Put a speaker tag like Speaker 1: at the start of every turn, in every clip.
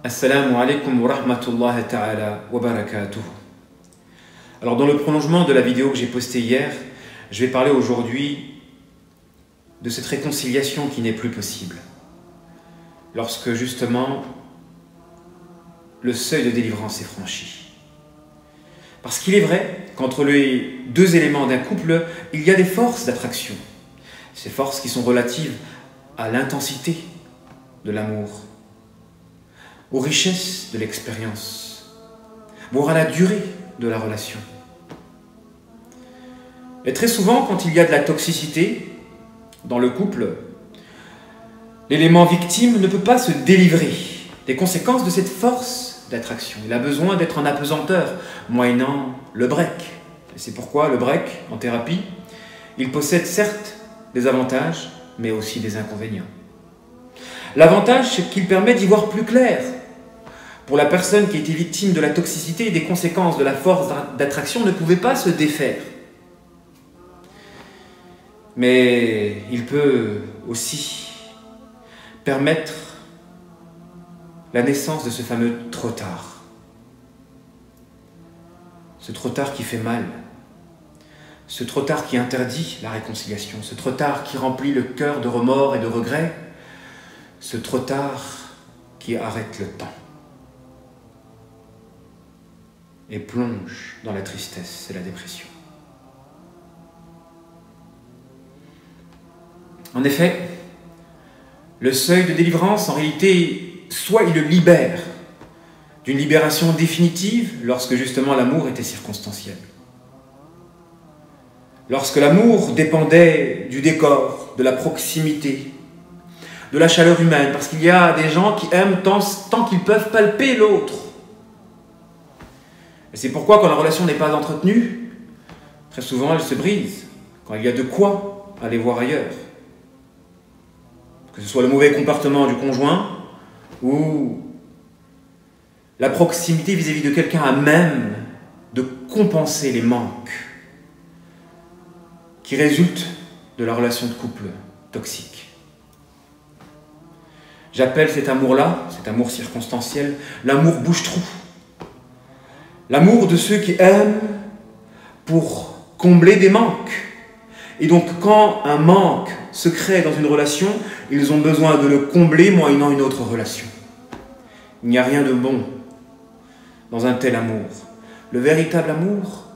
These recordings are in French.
Speaker 1: Assalamu alaikum wa rahmatullahi ta'ala wa barakatuh. Alors dans le prolongement de la vidéo que j'ai postée hier, je vais parler aujourd'hui de cette réconciliation qui n'est plus possible. Lorsque justement le seuil de délivrance est franchi. Parce qu'il est vrai qu'entre les deux éléments d'un couple, il y a des forces d'attraction. Ces forces qui sont relatives à l'intensité de l'amour, aux richesses de l'expérience, voire à la durée de la relation. Et très souvent, quand il y a de la toxicité dans le couple, l'élément victime ne peut pas se délivrer des conséquences de cette force d'attraction. Il a besoin d'être en apesanteur, moyennant le break. Et c'est pourquoi le break, en thérapie, il possède certes des avantages, mais aussi des inconvénients. L'avantage, c'est qu'il permet d'y voir plus clair. Pour la personne qui était victime de la toxicité et des conséquences de la force d'attraction ne pouvait pas se défaire. Mais il peut aussi permettre la naissance de ce fameux trop tard. Ce trop tard qui fait mal. Ce trop tard qui interdit la réconciliation. Ce trop tard qui remplit le cœur de remords et de regrets. Ce trop tard qui arrête le temps. Et plonge dans la tristesse et la dépression. En effet, le seuil de délivrance, en réalité, soit il le libère d'une libération définitive lorsque justement l'amour était circonstanciel. Lorsque l'amour dépendait du décor, de la proximité, de la chaleur humaine, parce qu'il y a des gens qui aiment tant qu'ils peuvent palper l'autre. Et c'est pourquoi quand la relation n'est pas entretenue, très souvent elle se brise, quand il y a de quoi aller voir ailleurs. Que ce soit le mauvais comportement du conjoint ou la proximité vis-à-vis de quelqu'un à même de compenser les manques qui résultent de la relation de couple toxique. J'appelle cet amour-là, cet amour circonstanciel, l'amour bouche-trou. L'amour de ceux qui aiment pour combler des manques. Et donc quand un manque se crée dans une relation, ils ont besoin de le combler moyennant une autre relation. Il n'y a rien de bon dans un tel amour. Le véritable amour,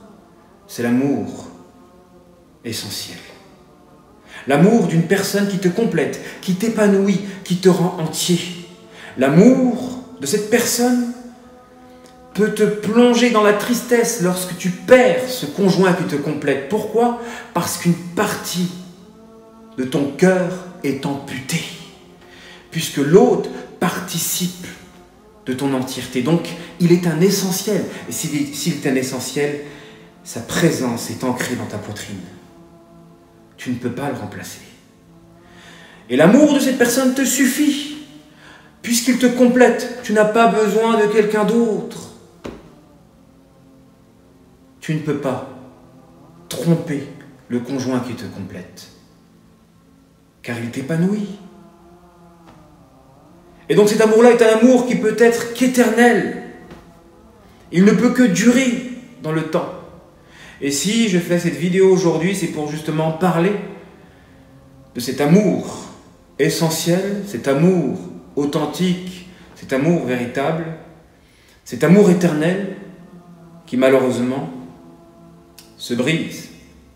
Speaker 1: c'est l'amour essentiel. L'amour d'une personne qui te complète, qui t'épanouit, qui te rend entier. L'amour de cette personne peut te plonger dans la tristesse lorsque tu perds ce conjoint qui te complète. Pourquoi ? Parce qu'une partie de ton cœur est amputée, puisque l'autre participe de ton entièreté. Donc, il est un essentiel. Et s'il est un essentiel, sa présence est ancrée dans ta poitrine. Tu ne peux pas le remplacer. Et l'amour de cette personne te suffit, puisqu'il te complète. Tu n'as pas besoin de quelqu'un d'autre. Tu ne peux pas tromper le conjoint qui te complète, car il t'épanouit. Et donc cet amour-là est un amour qui peut être qu'éternel. Il ne peut que durer dans le temps. Et si je fais cette vidéo aujourd'hui, c'est pour justement parler de cet amour essentiel, cet amour authentique, cet amour véritable, cet amour éternel qui malheureusement se brise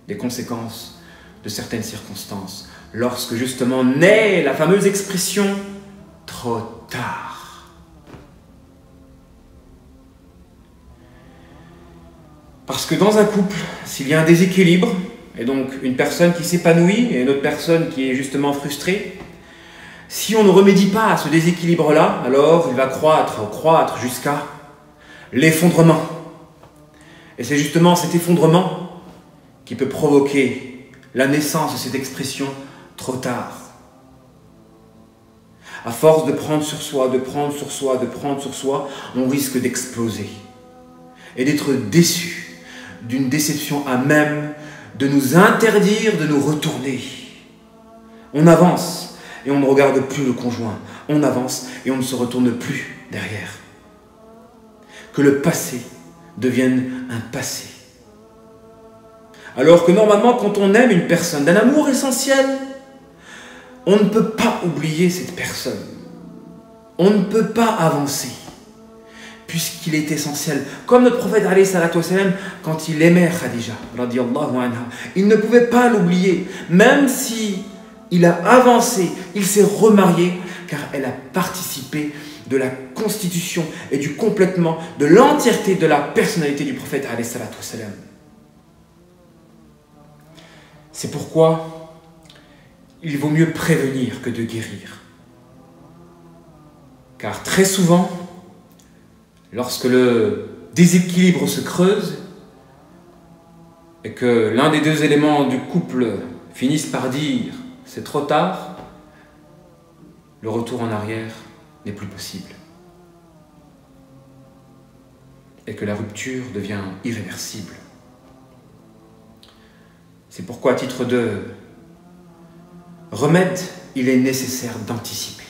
Speaker 1: des conséquences de certaines circonstances, lorsque justement naît la fameuse expression « trop tard ». Parce que dans un couple, s'il y a un déséquilibre, et donc une personne qui s'épanouit et une autre personne qui est justement frustrée, si on ne remédie pas à ce déséquilibre-là, alors il va croître jusqu'à l'effondrement. Et c'est justement cet effondrement qui peut provoquer la naissance de cette expression « trop tard ». À force de prendre sur soi, on risque d'exploser et d'être déçu d'une déception à même de nous interdire de nous retourner. On avance et on ne regarde plus le conjoint. on avance et on ne se retourne plus derrière. Que le passé devienne un passé. Alors que normalement, quand on aime une personne d'un amour essentiel, on ne peut pas oublier cette personne. On ne peut pas avancer, puisqu'il est essentiel. Comme notre prophète, alayhi salatu wassalam, quand il aimait Khadija, radiyallahu anha, il ne pouvait pas l'oublier, même si il a avancé, il s'est remarié, car elle a participé de la constitution et du complètement, de l'entièreté de la personnalité du prophète, alayhi salatu wassalam. C'est pourquoi il vaut mieux prévenir que de guérir. Car très souvent, lorsque le déséquilibre se creuse et que l'un des deux éléments du couple finisse par dire « c'est trop tard », le retour en arrière n'est plus possible. Et que la rupture devient irréversible. C'est pourquoi, à titre de remède, il est nécessaire d'anticiper.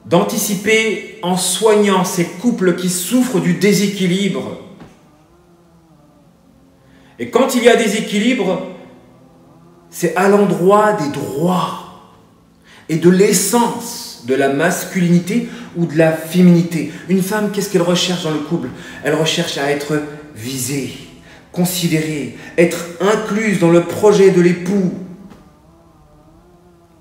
Speaker 1: D'anticiper en soignant ces couples qui souffrent du déséquilibre. Et quand il y a déséquilibre, c'est à l'endroit des droits et de l'essence de la masculinité ou de la féminité. Une femme, qu'est-ce qu'elle recherche dans le couple? Elle recherche à être visée, considérée, être incluse dans le projet de l'époux,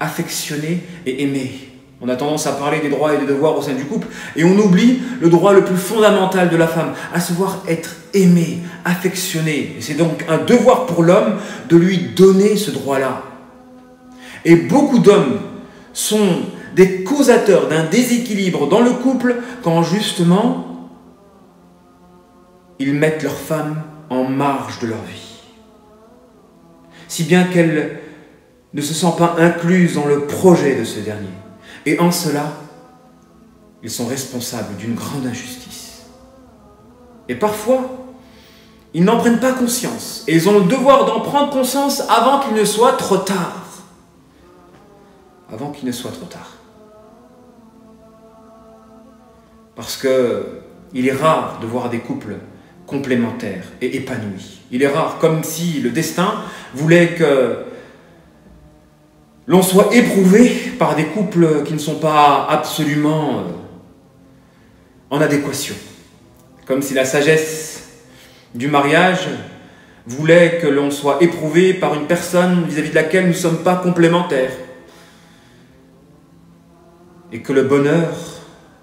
Speaker 1: affectionnée et aimée. On a tendance à parler des droits et des devoirs au sein du couple et on oublie le droit le plus fondamental de la femme, à savoir être aimée, affectionnée. Et c'est donc un devoir pour l'homme de lui donner ce droit-là. Et beaucoup d'hommes sont des causateurs d'un déséquilibre dans le couple quand justement ils mettent leur femme en marge de leur vie. Si bien qu'elle ne se sent pas incluse dans le projet de ce dernier. Et en cela, ils sont responsables d'une grande injustice. Et parfois, ils n'en prennent pas conscience. Et ils ont le devoir d'en prendre conscience avant qu'il ne soit trop tard. Avant qu'il ne soit trop tard. Parce qu'il est rare de voir des couples complémentaires et épanouis. Il est rare, comme si le destin voulait que l'on soit éprouvé par des couples qui ne sont pas absolument en adéquation. Comme si la sagesse du mariage voulait que l'on soit éprouvé par une personne vis-à-vis de laquelle nous ne sommes pas complémentaires. Et que le bonheur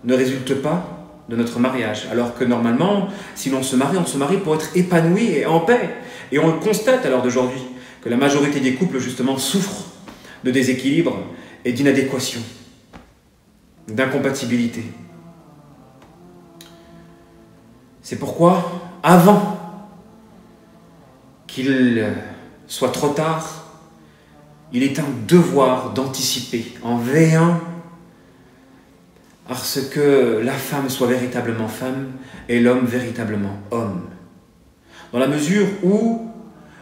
Speaker 1: ne résulte pas de notre mariage. Alors que normalement, si l'on se marie pour être épanoui et en paix. Et on le constate à l'heure d'aujourd'hui, que la majorité des couples justement souffrent de déséquilibre et d'inadéquation, d'incompatibilité. C'est pourquoi, avant qu'il soit trop tard, il est un devoir d'anticiper en veillant à ce que la femme soit véritablement femme et l'homme véritablement homme. Dans la mesure où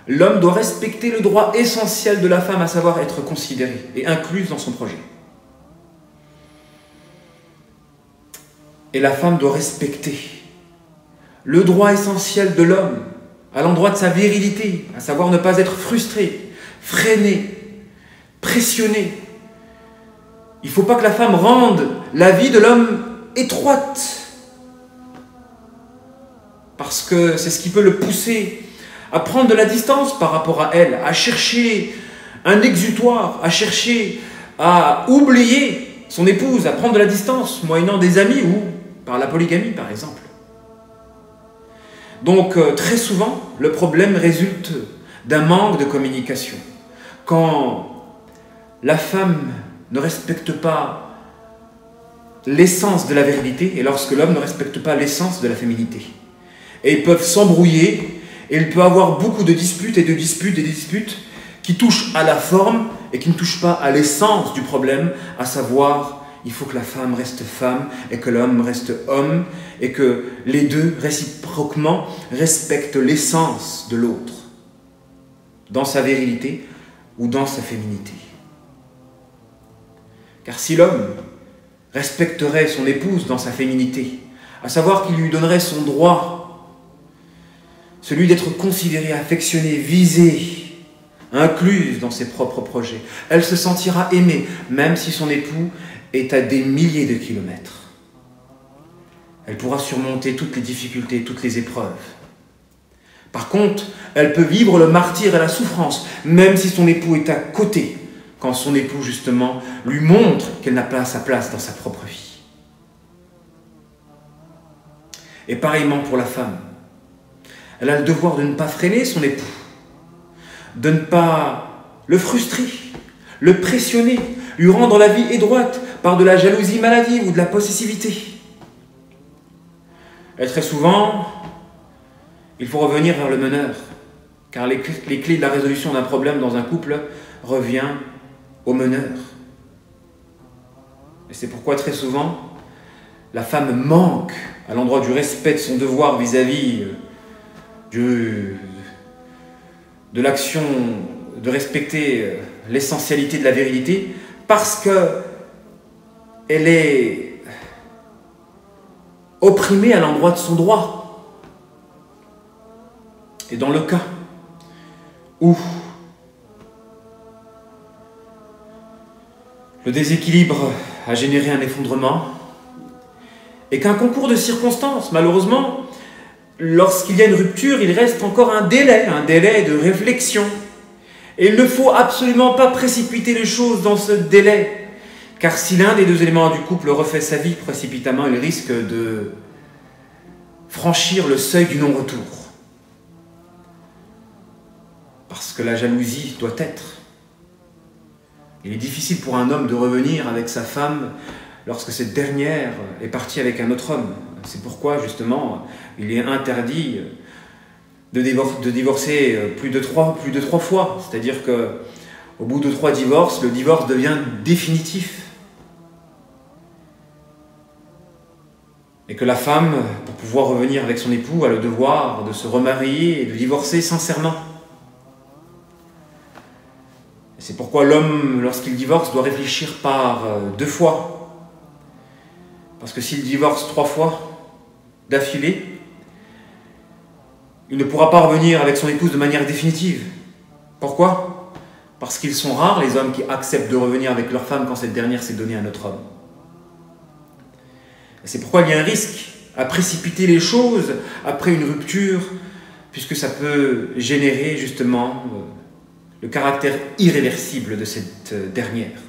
Speaker 1: l'homme doit respecter le droit essentiel de la femme, à savoir être considérée et incluse dans son projet. Et la femme doit respecter le droit essentiel de l'homme à l'endroit de sa virilité, à savoir ne pas être frustrée, freinée, pressionnée. Il ne faut pas que la femme rende la vie de l'homme étroite, parce que c'est ce qui peut le pousser à prendre de la distance par rapport à elle, à chercher un exutoire, à chercher à oublier son épouse, à prendre de la distance, moyennant des amis ou par la polygamie par exemple. Donc très souvent, le problème résulte d'un manque de communication. Quand la femme ne respecte pas l'essence de la virilité et lorsque l'homme ne respecte pas l'essence de la féminité. Et ils peuvent s'embrouiller et il peut y avoir beaucoup de disputes et de disputes et de disputes qui touchent à la forme et qui ne touchent pas à l'essence du problème, à savoir il faut que la femme reste femme et que l'homme reste homme et que les deux réciproquement respectent l'essence de l'autre dans sa virilité ou dans sa féminité. Car si l'homme respecterait son épouse dans sa féminité, à savoir qu'il lui donnerait son droit, celui d'être considérée, affectionnée, visée, incluse dans ses propres projets, elle se sentira aimée, même si son époux est à des milliers de kilomètres. Elle pourra surmonter toutes les difficultés, toutes les épreuves. Par contre, elle peut vivre le martyre et la souffrance, même si son époux est à côté, quand son époux, justement, lui montre qu'elle n'a pas sa place dans sa propre vie. Et pareillement pour la femme. Elle a le devoir de ne pas freiner son époux, de ne pas le frustrer, le pressionner, lui rendre la vie étroite par de la jalousie maladive ou de la possessivité. Et très souvent, il faut revenir vers le meneur, car les clés de la résolution d'un problème dans un couple revient au meneur. Et c'est pourquoi très souvent, la femme manque à l'endroit du respect de son devoir vis-à-vis de l'action, de respecter l'essentialité de la virilité, parce qu'elle est opprimée à l'endroit de son droit. Et dans le cas où le déséquilibre a généré un effondrement et qu'un concours de circonstances, malheureusement, lorsqu'il y a une rupture, il reste encore un délai de réflexion. Et il ne faut absolument pas précipiter les choses dans ce délai, car si l'un des deux éléments du couple refait sa vie précipitamment, il risque de franchir le seuil du non-retour. Parce que la jalousie doit être. Il est difficile pour un homme de revenir avec sa femme lorsque cette dernière est partie avec un autre homme. C'est pourquoi, justement, il est interdit de divorcer plus de trois fois. C'est-à-dire qu'au bout de 3 divorces, le divorce devient définitif. Et que la femme, pour pouvoir revenir avec son époux, a le devoir de se remarier et de divorcer sincèrement. C'est pourquoi l'homme, lorsqu'il divorce, doit réfléchir par 2 fois. Parce que s'il divorce 3 fois d'affilée, il ne pourra pas revenir avec son épouse de manière définitive. Pourquoi? Parce qu'ils sont rares, les hommes qui acceptent de revenir avec leur femme quand cette dernière s'est donnée à un autre homme. Et c'est pourquoi il y a un risque à précipiter les choses après une rupture, puisque ça peut générer justement le caractère irréversible de cette dernière.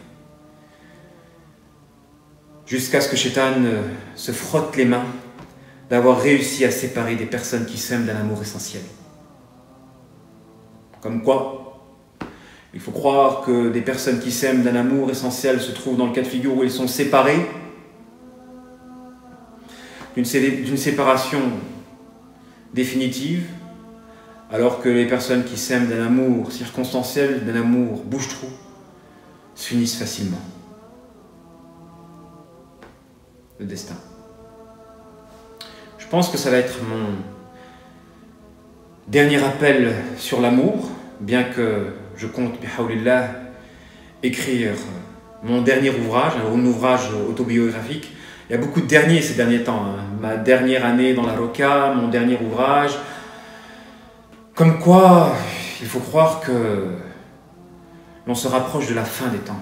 Speaker 1: Jusqu'à ce que Shaitan se frotte les mains d'avoir réussi à séparer des personnes qui s'aiment d'un amour essentiel. Comme quoi, il faut croire que des personnes qui s'aiment d'un amour essentiel se trouvent dans le cas de figure où elles sont séparées d'une séparation définitive, alors que les personnes qui s'aiment d'un amour circonstanciel, d'un amour bouche-trou, s'unissent facilement. Le destin. Je pense que ça va être mon dernier appel sur l'amour, bien que je compte, bihaoulillah, écrire mon dernier ouvrage, un ouvrage autobiographique. Il y a beaucoup de derniers ces derniers temps. Ma dernière année dans la Roca, mon dernier ouvrage. Comme quoi, il faut croire que l'on se rapproche de la fin des temps.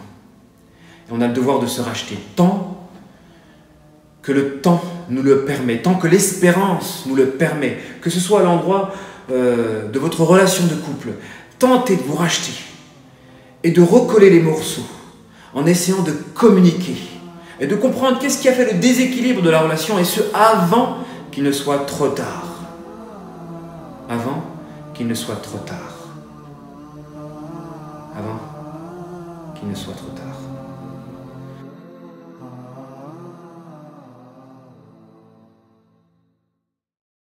Speaker 1: Et on a le devoir de se racheter tant que le temps nous le permet, tant que l'espérance nous le permet, que ce soit à l'endroit de votre relation de couple. Tentez de vous racheter et de recoller les morceaux en essayant de communiquer et de comprendre qu'est-ce qui a fait le déséquilibre de la relation, et ce, avant qu'il ne soit trop tard. Avant qu'il ne soit trop tard. Avant qu'il ne soit trop tard.